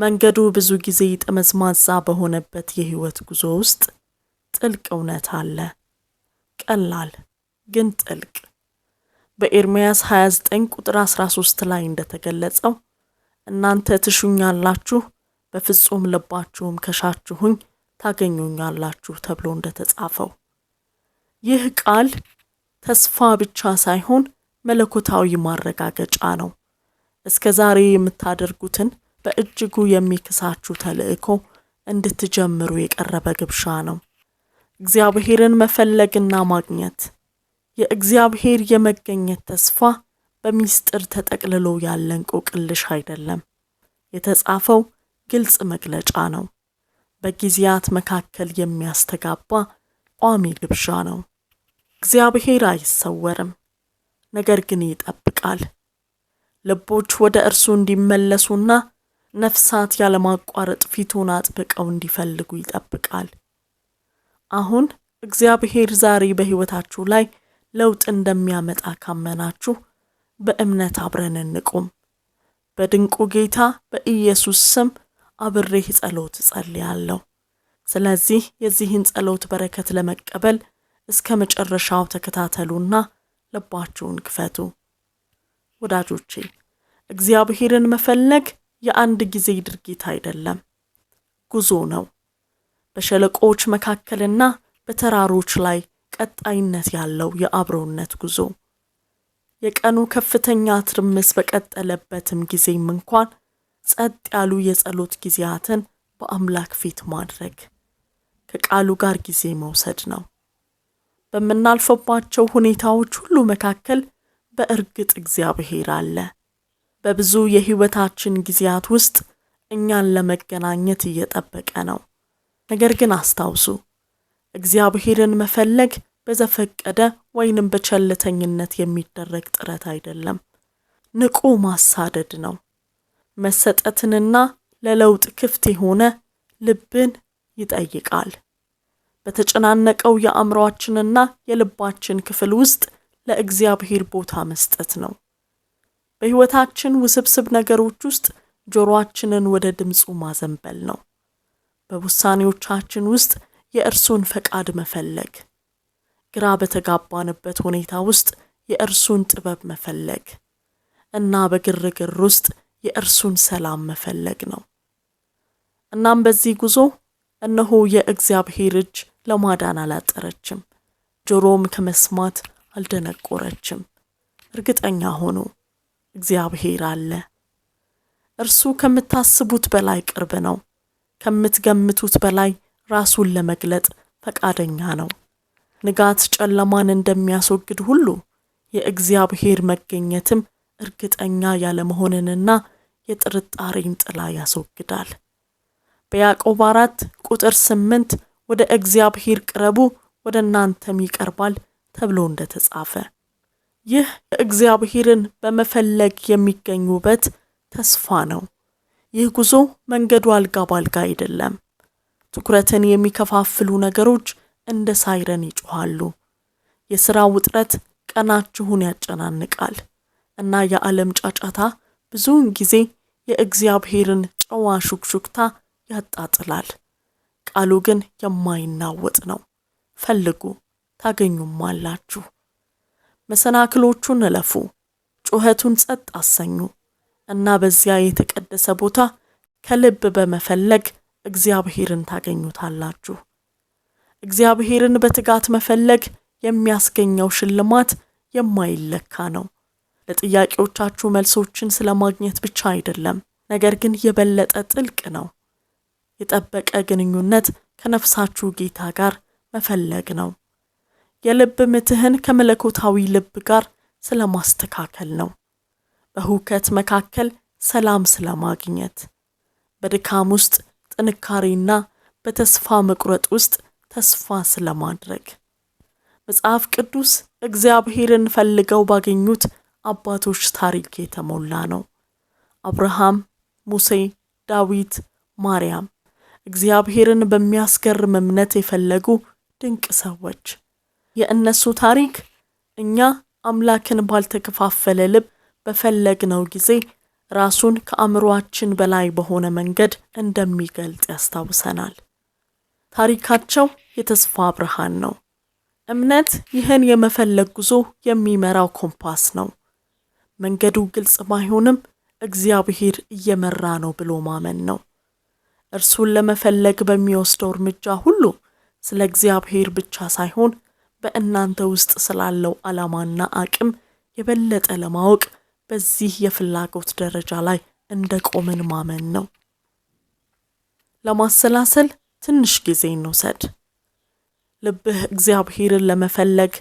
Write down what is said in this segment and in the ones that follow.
መንገዱ ብዙ ጊዜ ጠመዝማዛ በሆነበት የህይወት ጉዞ ውስጥ ጥልቅ እውነት አለ። ቀላል ግን ጥልቅ። በኤርምያስ 29 ቁጥር 13 ላይ እንደተገለጸው እናንተ ትሹኛላችሁ፣ በፍጹም ልባችሁም ከሻችሁኝ ታገኙኛላችሁ ተብሎ እንደተጻፈው። ይህ ቃል ተስፋ ብቻ ሳይሆን መለኮታዊ ማረጋገጫ ነው። እስከዛሬ የምታደርጉትን በእጅጉ የሚክሳችሁ ተልእኮ እንድትጀምሩ የቀረበ ግብዣ ነው። እግዚአብሔርን መፈለግና ማግኘት፣ የእግዚአብሔር የመገኘት ተስፋ በሚስጥር ተጠቅልሎ ያለ እንቆቅልሽ አይደለም። የተጻፈው ግልጽ መግለጫ ነው። በጊዜያት መካከል የሚያስተጋባ ቋሚ ግብዣ ነው። እግዚአብሔር አይሰወርም፣ ነገር ግን ይጠብቃል። ልቦች ወደ እርሱ እንዲመለሱና ነፍሳት ያለማቋረጥ ፊቱን አጥብቀው እንዲፈልጉ ይጠብቃል። አሁን እግዚአብሔር ዛሬ በሕይወታችሁ ላይ ለውጥ እንደሚያመጣ ካመናችሁ በእምነት አብረን እንቁም። በድንቁ ጌታ በኢየሱስ ስም አብሬህ ጸሎት ጸልያለሁ። ስለዚህ የዚህን ጸሎት በረከት ለመቀበል እስከ መጨረሻው ተከታተሉና ልባችሁን ክፈቱ። ወዳጆቼ፣ እግዚአብሔርን መፈለግ የአንድ ጊዜ ድርጊት አይደለም፣ ጉዞ ነው። በሸለቆዎች መካከልና በተራሮች ላይ ቀጣይነት ያለው የአብሮነት ጉዞ። የቀኑ ከፍተኛ ትርምስ በቀጠለበትም ጊዜም እንኳን ጸጥ ያሉ የጸሎት ጊዜያትን በአምላክ ፊት ማድረግ፣ ከቃሉ ጋር ጊዜ መውሰድ ነው። በምናልፈባቸው ሁኔታዎች ሁሉ መካከል በእርግጥ እግዚአብሔር አለ። በብዙ የህይወታችን ጊዜያት ውስጥ እኛን ለመገናኘት እየጠበቀ ነው። ነገር ግን አስታውሱ፣ እግዚአብሔርን መፈለግ በዘፈቀደ ወይንም በቸልተኝነት የሚደረግ ጥረት አይደለም። ንቁ ማሳደድ ነው። መሰጠትንና ለለውጥ ክፍት የሆነ ልብን ይጠይቃል። በተጨናነቀው የአእምሮአችንና የልባችን ክፍል ውስጥ ለእግዚአብሔር ቦታ መስጠት ነው። በህይወታችን ውስብስብ ነገሮች ውስጥ ጆሮአችንን ወደ ድምፁ ማዘንበል ነው። በውሳኔዎቻችን ውስጥ የእርሱን ፈቃድ መፈለግ፣ ግራ በተጋባንበት ሁኔታ ውስጥ የእርሱን ጥበብ መፈለግ እና በግርግር ውስጥ የእርሱን ሰላም መፈለግ ነው። እናም በዚህ ጉዞ እነሆ የእግዚአብሔር እጅ ለማዳን አላጠረችም፣ ጆሮም ከመስማት አልደነቆረችም። እርግጠኛ ሆኑ፣ እግዚአብሔር አለ። እርሱ ከምታስቡት በላይ ቅርብ ነው። ከምትገምቱት በላይ ራሱን ለመግለጥ ፈቃደኛ ነው። ንጋት ጨለማን እንደሚያስወግድ ሁሉ የእግዚአብሔር መገኘትም እርግጠኛ ያለመሆንንና የጥርጣሬን ጥላ ያስወግዳል። በያዕቆብ 4 ቁጥር 8 ወደ እግዚአብሔር ቅረቡ፣ ወደ እናንተም ይቀርባል ተብሎ እንደተጻፈ፣ ይህ እግዚአብሔርን በመፈለግ የሚገኝ ውበት ተስፋ ነው። ይህ ጉዞ መንገዱ አልጋ ባልጋ አይደለም። ትኩረትን የሚከፋፍሉ ነገሮች እንደ ሳይረን ይጮኻሉ። የሥራ ውጥረት ቀናችሁን ያጨናንቃል እና የዓለም ጫጫታ ብዙውን ጊዜ የእግዚአብሔርን ጨዋ ሹክሹክታ ያጣጥላል። ቃሉ ግን የማይናወጥ ነው። ፈልጉ ታገኙማላችሁ። መሰናክሎቹን እለፉ፣ ጩኸቱን ጸጥ አሰኙ እና በዚያ የተቀደሰ ቦታ ከልብ በመፈለግ እግዚአብሔርን ታገኙታላችሁ። እግዚአብሔርን በትጋት መፈለግ የሚያስገኘው ሽልማት የማይለካ ነው። ለጥያቄዎቻችሁ መልሶችን ስለማግኘት ብቻ አይደለም፣ ነገር ግን የበለጠ ጥልቅ ነው። የጠበቀ ግንኙነት ከነፍሳችሁ ጌታ ጋር መፈለግ ነው። የልብ ምትህን ከመለኮታዊ ልብ ጋር ስለማስተካከል ነው። በሁከት መካከል ሰላም ስለማግኘት፣ በድካም ውስጥ ጥንካሬና በተስፋ መቁረጥ ውስጥ ተስፋ ስለማድረግ። መጽሐፍ ቅዱስ እግዚአብሔርን ፈልገው ባገኙት አባቶች ታሪክ የተሞላ ነው። አብርሃም፣ ሙሴ፣ ዳዊት፣ ማርያም እግዚአብሔርን በሚያስገርም እምነት የፈለጉ ድንቅ ሰዎች። የእነሱ ታሪክ እኛ አምላክን ባልተከፋፈለ ልብ በፈለግነው ጊዜ ራሱን ከአእምሮአችን በላይ በሆነ መንገድ እንደሚገልጥ ያስታውሰናል። ታሪካቸው የተስፋ ብርሃን ነው። እምነት ይህን የመፈለግ ጉዞ የሚመራው ኮምፓስ ነው። መንገዱ ግልጽ ባይሆንም እግዚአብሔር እየመራ ነው ብሎ ማመን ነው። እርሱን ለመፈለግ በሚወስደው እርምጃ ሁሉ ስለ እግዚአብሔር ብቻ ሳይሆን በእናንተ ውስጥ ስላለው ዓላማና አቅም የበለጠ ለማወቅ በዚህ የፍላጎት ደረጃ ላይ እንደቆምን ማመን ነው። ለማሰላሰል ትንሽ ጊዜ እንውሰድ። ልብህ እግዚአብሔርን ለመፈለግ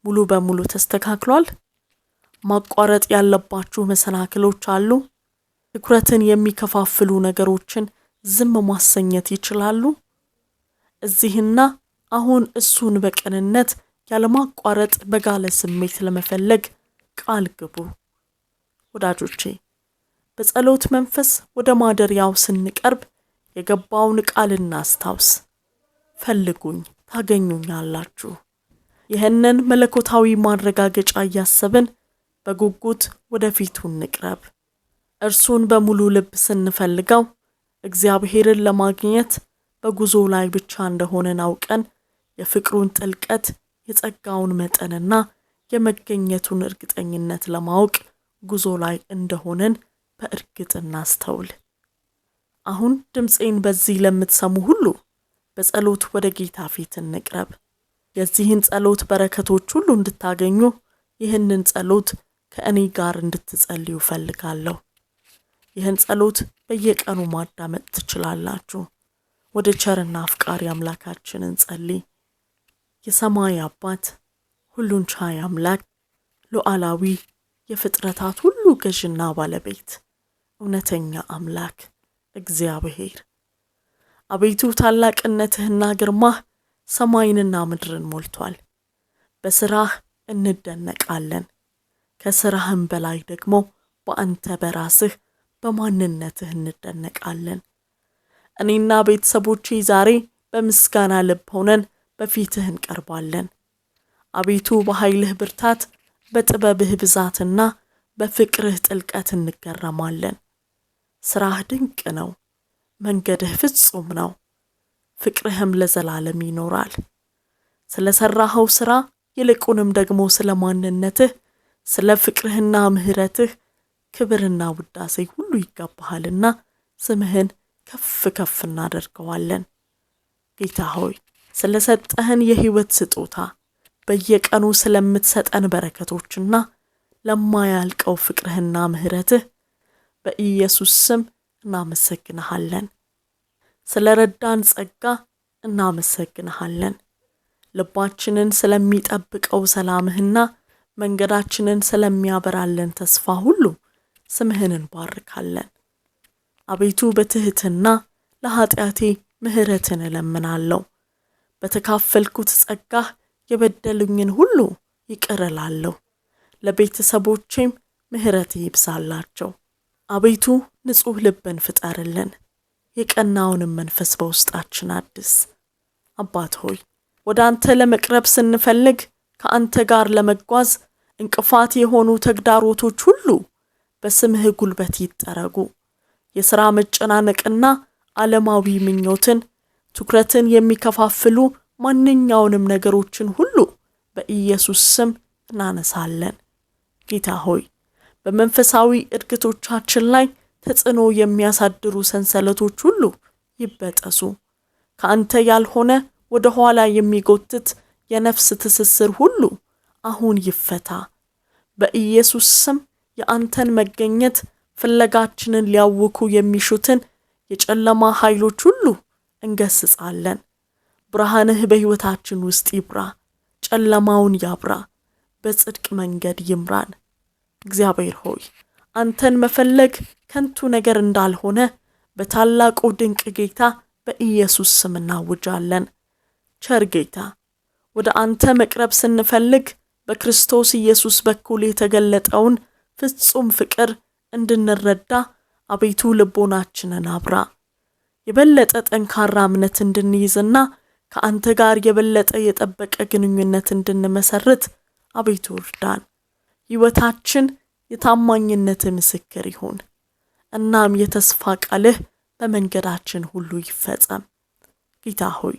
ሙሉ በሙሉ ተስተካክሏል? ማቋረጥ ያለባችሁ መሰናክሎች አሉ? ትኩረትን የሚከፋፍሉ ነገሮችን ዝም ማሰኘት ይችላሉ? እዚህና አሁን እሱን በቅንነት ያለማቋረጥ በጋለ ስሜት ለመፈለግ ቃል ግቡ። ወዳጆቼ፣ በጸሎት መንፈስ ወደ ማደሪያው ስንቀርብ የገባውን ቃል እናስታውስ። ፈልጉኝ ታገኙኛላችሁ። ይህንን መለኮታዊ ማረጋገጫ እያሰብን በጉጉት ወደፊቱ እንቅረብ። እርሱን በሙሉ ልብ ስንፈልገው እግዚአብሔርን ለማግኘት በጉዞ ላይ ብቻ እንደሆነን አውቀን የፍቅሩን ጥልቀት፣ የጸጋውን መጠንና የመገኘቱን እርግጠኝነት ለማወቅ ጉዞ ላይ እንደሆነን በእርግጥ እናስተውል። አሁን ድምፄን በዚህ ለምትሰሙ ሁሉ በጸሎት ወደ ጌታ ፊት እንቅረብ። የዚህን ጸሎት በረከቶች ሁሉ እንድታገኙ ይህንን ጸሎት ከእኔ ጋር እንድትጸልዩ ፈልጋለሁ። ይህን ጸሎት በየቀኑ ማዳመጥ ትችላላችሁ። ወደ ቸርና አፍቃሪ አምላካችን እንጸልይ። የሰማይ አባት፣ ሁሉን ቻይ አምላክ፣ ሉዓላዊ፣ የፍጥረታት ሁሉ ገዥና ባለቤት፣ እውነተኛ አምላክ እግዚአብሔር፣ አቤቱ ታላቅነትህና ግርማህ ሰማይንና ምድርን ሞልቷል። በስራህ እንደነቃለን። ከስራህም በላይ ደግሞ በአንተ በራስህ በማንነትህ እንደነቃለን። እኔና ቤተሰቦቼ ዛሬ በምስጋና ልብ ሆነን በፊትህ እንቀርባለን። አቤቱ በኃይልህ ብርታት፣ በጥበብህ ብዛትና በፍቅርህ ጥልቀት እንገረማለን። ስራህ ድንቅ ነው። መንገድህ ፍጹም ነው። ፍቅርህም ለዘላለም ይኖራል። ስለ ሰራኸው ስራ ይልቁንም ደግሞ ስለ ማንነትህ፣ ስለ ፍቅርህና ምህረትህ ክብርና ውዳሴ ሁሉ ይገባሃልና ስምህን ከፍ ከፍ እናደርገዋለን። ጌታ ሆይ፣ ስለ ሰጠህን የህይወት ስጦታ፣ በየቀኑ ስለምትሰጠን በረከቶችና ለማያልቀው ፍቅርህና ምህረትህ በኢየሱስ ስም እናመሰግንሃለን። ስለ ረዳን ጸጋ እናመሰግንሃለን። ልባችንን ስለሚጠብቀው ሰላምህና መንገዳችንን ስለሚያበራለን ተስፋ ሁሉ ስምህን እንባርካለን። አቤቱ በትህትና ለኃጢአቴ ምህረትን እለምናለሁ። በተካፈልኩት ጸጋህ የበደሉኝን ሁሉ ይቅር እላለሁ። ለቤተሰቦቼም ምህረት ይብዛላቸው። አቤቱ ንጹሕ ልብን ፍጠርልን፣ የቀናውንም መንፈስ በውስጣችን አድስ። አባት ሆይ፣ ወደ አንተ ለመቅረብ ስንፈልግ ከአንተ ጋር ለመጓዝ እንቅፋት የሆኑ ተግዳሮቶች ሁሉ በስምህ ጉልበት ይጠረጉ። የሥራ መጨናነቅና ዓለማዊ ምኞትን፣ ትኩረትን የሚከፋፍሉ ማንኛውንም ነገሮችን ሁሉ በኢየሱስ ስም እናነሳለን። ጌታ ሆይ፣ በመንፈሳዊ እድገቶቻችን ላይ ተጽዕኖ የሚያሳድሩ ሰንሰለቶች ሁሉ ይበጠሱ። ከአንተ ያልሆነ ወደ ኋላ የሚጎትት የነፍስ ትስስር ሁሉ አሁን ይፈታ። በኢየሱስ ስም የአንተን መገኘት ፍለጋችንን ሊያውኩ የሚሹትን የጨለማ ኃይሎች ሁሉ እንገስጻለን። ብርሃንህ በሕይወታችን ውስጥ ይብራ፣ ጨለማውን ያብራ፣ በጽድቅ መንገድ ይምራን። እግዚአብሔር ሆይ፣ አንተን መፈለግ ከንቱ ነገር እንዳልሆነ በታላቁ ድንቅ ጌታ በኢየሱስ ስም እናውጃለን። ቸር ጌታ፣ ወደ አንተ መቅረብ ስንፈልግ በክርስቶስ ኢየሱስ በኩል የተገለጠውን ፍጹም ፍቅር እንድንረዳ አቤቱ ልቦናችንን አብራ። የበለጠ ጠንካራ እምነት እንድንይዝና ከአንተ ጋር የበለጠ የጠበቀ ግንኙነት እንድንመሰርት አቤቱ እርዳን። ሕይወታችን የታማኝነት ምስክር ይሁን። እናም የተስፋ ቃልህ በመንገዳችን ሁሉ ይፈጸም። ጌታ ሆይ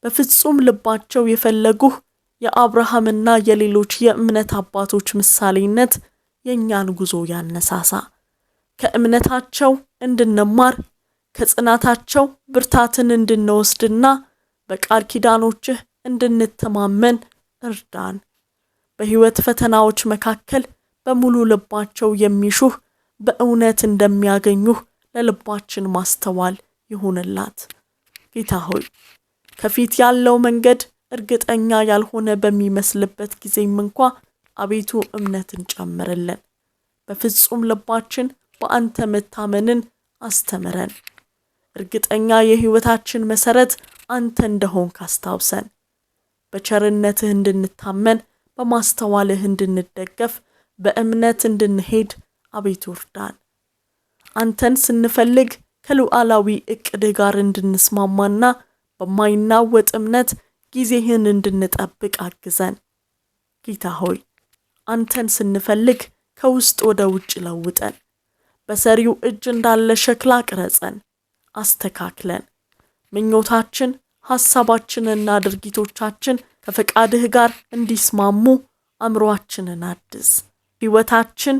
በፍጹም ልባቸው የፈለጉህ የአብርሃምና የሌሎች የእምነት አባቶች ምሳሌነት የኛን ጉዞ ያነሳሳ። ከእምነታቸው እንድንማር ከጽናታቸው ብርታትን እንድንወስድና በቃል ኪዳኖችህ እንድንተማመን እርዳን። በሕይወት ፈተናዎች መካከል በሙሉ ልባቸው የሚሹህ በእውነት እንደሚያገኙህ ለልባችን ማስተዋል ይሁንላት። ጌታ ሆይ ከፊት ያለው መንገድ እርግጠኛ ያልሆነ በሚመስልበት ጊዜም እንኳ አቤቱ እምነትን ጨምርልን። በፍጹም ልባችን በአንተ መታመንን አስተምረን። እርግጠኛ የሕይወታችን መሰረት አንተ እንደሆንክ አስታውሰን። በቸርነትህ እንድንታመን በማስተዋልህ እንድንደገፍ በእምነት እንድንሄድ አቤቱ እርዳን። አንተን ስንፈልግ ከሉዓላዊ ዕቅድህ ጋር እንድንስማማና በማይናወጥ እምነት ጊዜህን እንድንጠብቅ አግዘን። ጌታ ሆይ አንተን ስንፈልግ ከውስጥ ወደ ውጭ ለውጠን። በሰሪው እጅ እንዳለ ሸክላ ቅረጸን፣ አስተካክለን። ምኞታችን፣ ሐሳባችንና ድርጊቶቻችን ከፈቃድህ ጋር እንዲስማሙ አእምሮአችንን አድስ። ሕይወታችን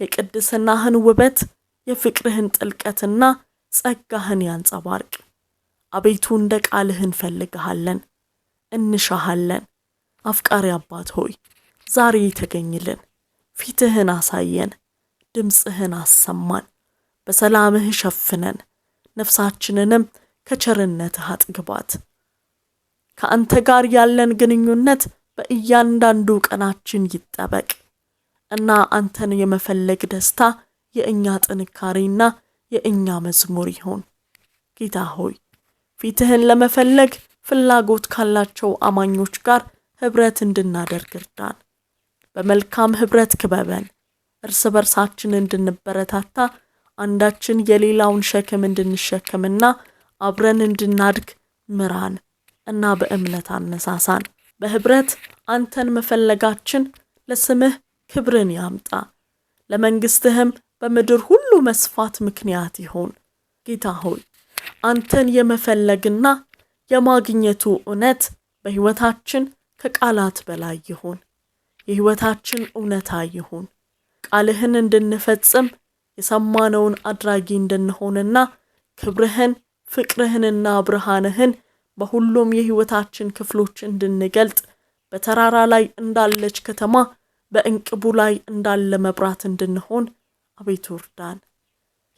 የቅድስናህን ውበት፣ የፍቅርህን ጥልቀትና ጸጋህን ያንጸባርቅ። አቤቱ እንደ ቃልህ እንፈልግሃለን፣ እንሻሃለን። አፍቃሪ አባት ሆይ ዛሬ ተገኝልን፣ ፊትህን አሳየን፣ ድምፅህን አሰማን፣ በሰላምህ ሸፍነን፣ ነፍሳችንንም ከቸርነትህ አጥግባት። ከአንተ ጋር ያለን ግንኙነት በእያንዳንዱ ቀናችን ይጠበቅ እና አንተን የመፈለግ ደስታ የእኛ ጥንካሬና የእኛ መዝሙር ይሁን። ጌታ ሆይ ፊትህን ለመፈለግ ፍላጎት ካላቸው አማኞች ጋር ህብረት እንድናደርግ እርዳን። በመልካም ህብረት ክበበን። እርስ በርሳችን እንድንበረታታ፣ አንዳችን የሌላውን ሸክም እንድንሸከምና አብረን እንድናድግ ምራን እና በእምነት አነሳሳን። በህብረት አንተን መፈለጋችን ለስምህ ክብርን ያምጣ፣ ለመንግስትህም በምድር ሁሉ መስፋት ምክንያት ይሁን። ጌታ ሆይ አንተን የመፈለግና የማግኘቱ እውነት በሕይወታችን ከቃላት በላይ ይሁን። የሕይወታችን እውነታ ይሁን። ቃልህን እንድንፈጽም የሰማነውን አድራጊ እንድንሆንና ክብርህን፣ ፍቅርህንና ብርሃንህን በሁሉም የሕይወታችን ክፍሎች እንድንገልጥ በተራራ ላይ እንዳለች ከተማ በእንቅቡ ላይ እንዳለ መብራት እንድንሆን አቤቱ እርዳን።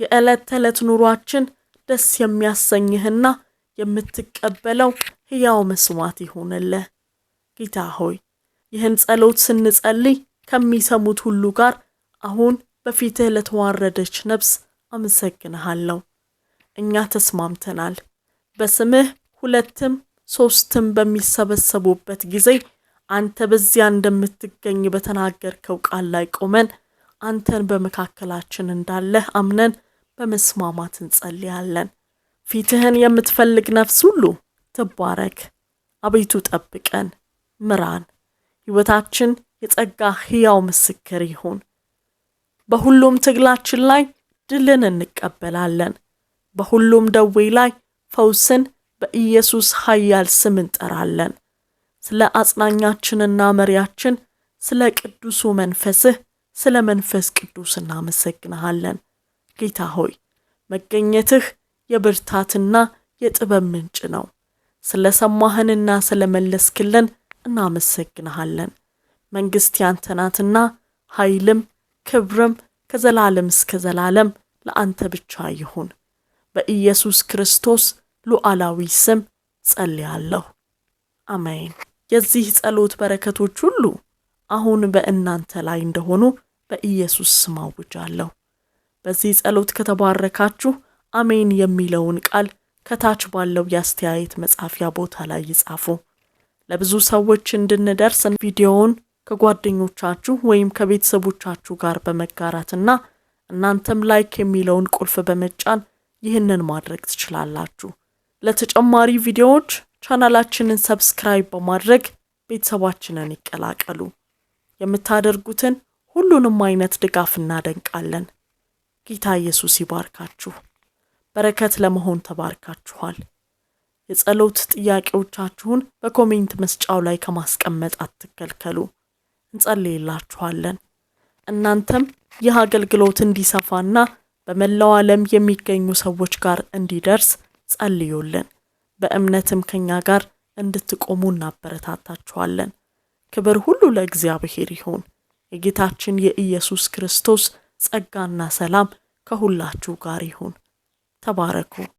የዕለት ተዕለት ኑሯችን ደስ የሚያሰኝህና የምትቀበለው ሕያው መስዋዕት ይሁንልህ። ጌታ ሆይ ይህን ጸሎት ስንጸልይ ከሚሰሙት ሁሉ ጋር አሁን በፊትህ ለተዋረደች ነፍስ አመሰግንሃለሁ። እኛ ተስማምተናል። በስምህ 2ም 3ም በሚሰበሰቡበት ጊዜ አንተ በዚያ እንደምትገኝ በተናገርከው ቃል ላይ ቆመን አንተን በመካከላችን እንዳለህ አምነን በመስማማት እንጸልያለን። ፊትህን የምትፈልግ ነፍስ ሁሉ ትባረክ። አቤቱ ጠብቀን፣ ምራን። ሕይወታችን የጸጋ ሕያው ምስክር ይሁን። በሁሉም ትግላችን ላይ ድልን እንቀበላለን። በሁሉም ደዌ ላይ ፈውስን በኢየሱስ ኃያል ስም እንጠራለን። ስለ አጽናኛችንና መሪያችን ስለ ቅዱሱ መንፈስህ ስለ መንፈስ ቅዱስ እናመሰግንሃለን። ጌታ ሆይ መገኘትህ የብርታትና የጥበብ ምንጭ ነው። ስለ ሰማህንና ስለ መለስክልን እናመሰግንሃለን። መንግሥት ያንተ ናትና ኃይልም ክብርም ከዘላለም እስከ ዘላለም ለአንተ ብቻ ይሁን። በኢየሱስ ክርስቶስ ሉዓላዊ ስም ጸልያለሁ፣ አሜን። የዚህ ጸሎት በረከቶች ሁሉ አሁን በእናንተ ላይ እንደሆኑ በኢየሱስ ስም አውጃለሁ። በዚህ ጸሎት ከተባረካችሁ አሜን የሚለውን ቃል ከታች ባለው የአስተያየት መጻፊያ ቦታ ላይ ይጻፉ። ለብዙ ሰዎች እንድንደርስ ቪዲዮውን ከጓደኞቻችሁ ወይም ከቤተሰቦቻችሁ ጋር በመጋራትና እናንተም ላይክ የሚለውን ቁልፍ በመጫን ይህንን ማድረግ ትችላላችሁ። ለተጨማሪ ቪዲዮዎች ቻናላችንን ሰብስክራይብ በማድረግ ቤተሰባችንን ይቀላቀሉ። የምታደርጉትን ሁሉንም አይነት ድጋፍ እናደንቃለን። ጌታ ኢየሱስ ይባርካችሁ። በረከት ለመሆን ተባርካችኋል። የጸሎት ጥያቄዎቻችሁን በኮሜንት መስጫው ላይ ከማስቀመጥ አትከልከሉ። እንጸልይላችኋለን። እናንተም ይህ አገልግሎት እንዲሰፋና በመላው ዓለም የሚገኙ ሰዎች ጋር እንዲደርስ ጸልዩልን። በእምነትም ከኛ ጋር እንድትቆሙ እናበረታታችኋለን። ክብር ሁሉ ለእግዚአብሔር ይሁን። የጌታችን የኢየሱስ ክርስቶስ ጸጋና ሰላም ከሁላችሁ ጋር ይሁን። ተባረኩ።